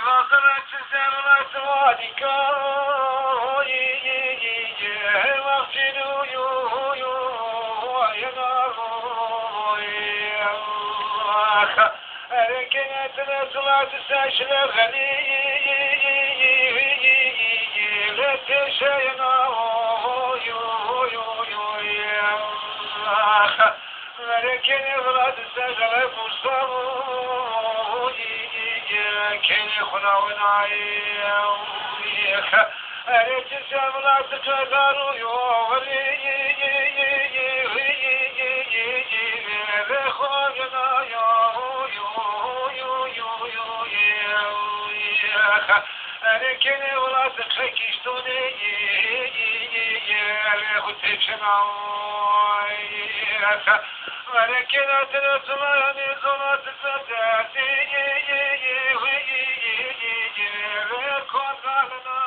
وقت زمرت واديكا وقت كانت الصلاة تستشل غني لا تشينا لكن الصلاة تستشل مصطفى كان يخلعنا أريد الصلاة تتغير يوغلي لكن ولا تخكيشتوني لغتشنا ولكن أتنطلعني صلاة الساداتي لكن قالنا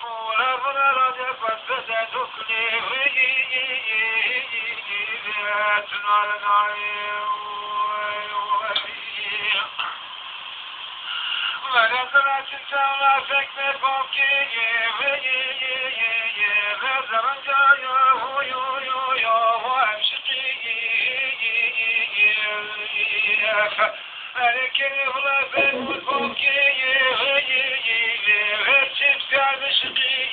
ولا بنا رجع فسدتكني تنالنا ونزلت السماء فكر فوقي غزرا جايا وامشقي لكن غلافك فوقي غرشب سعد شقي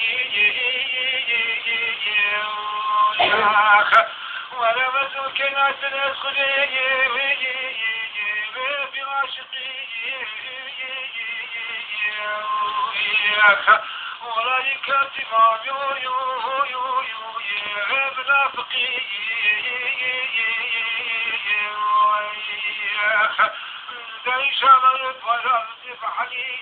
ولا مزوك ناس ندخلي بعاشقي ولا يكتب منافقي دايش على الضلال بحني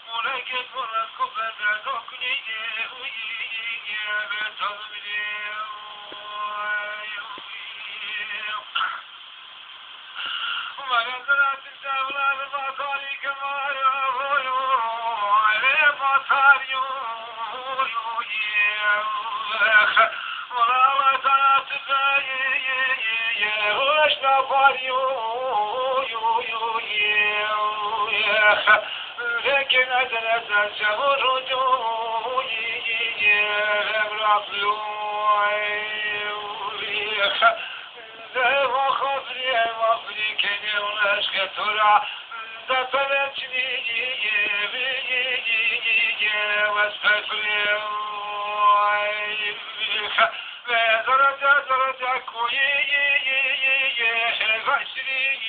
ولكن فرقوا بذلكني ونزلت الدولة بمطاري كما على مطاري ولا تناتباي واشنا فاري لكن أدنى شهر رجوعي وخفري كني ونشك ترى دفلتني واستفري درجة كوي غشري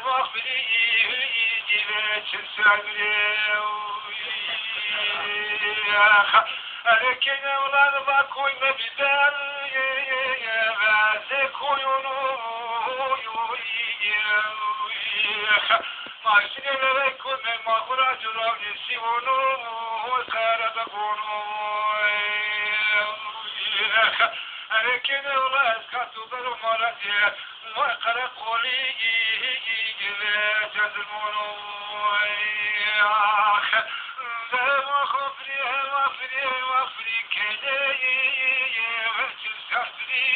وخبري جبت السعدري لكن أولاد باكوي مبدال غازكوي ماشين لكم ما خرج رأي سيونو وخير تكونوا لكن أولاد كتبوا مرتي وقرأ قولي جزمونو وفري كدي وجل سفري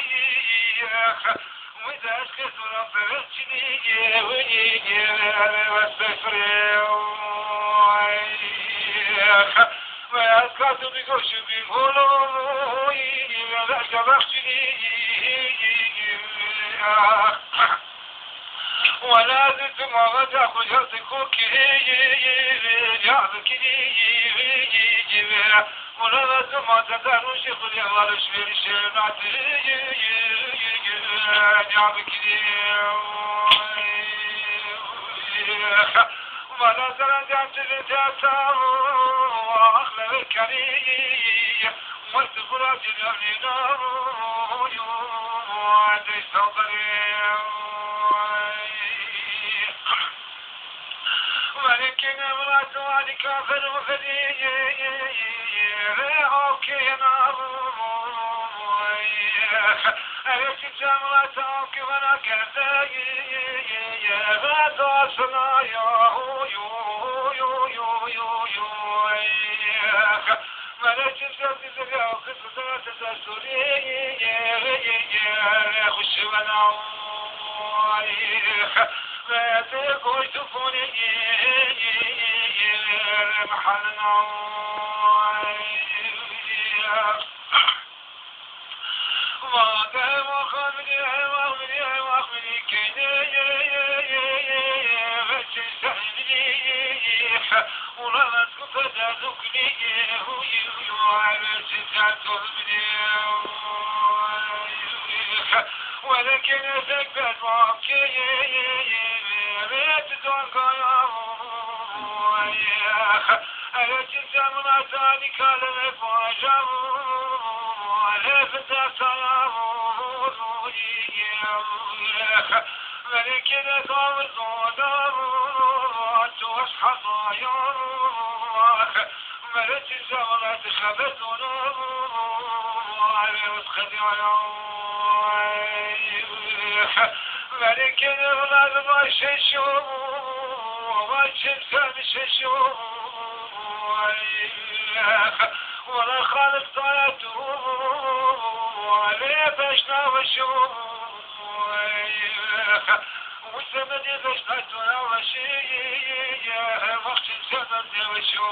وإذا أسكت ربتني ويجي والسفري وأسكت بقش بقولوا وذاك بخشني ولا زلت ما غدا خجلتك جعلكني ولا زلت ما تدار شغلي ولا شبير شمعت جعلكني ولا زلت لتاتا وأخلى الكريم والتقرى جلالي نار وعندي صبري ولكن امرأة علي كافر وفدي رعوك ينار أليس جمرة كفنا كذا غداسنا يو يو يو يو يو يو ملك الزوج زريا وخصوصا تزاسوري خش ونعو ما تقول تفوني محلنا وقام وخمني كني فتسهلني ورمت فتذكني وعلى ستاتني ولكن ثقت معك ريت ألا تنسى مناتاني كلمة فاجر لفتت ولكن ثام الظلام توسح ضاياك ملت الزمرة خبتنا وتخدعنا ولكن الغد ما ششو والشمس مششو ولا خالق طايته ولا بشنا وشو والزمن بشنا وشي وقت الزمن وشو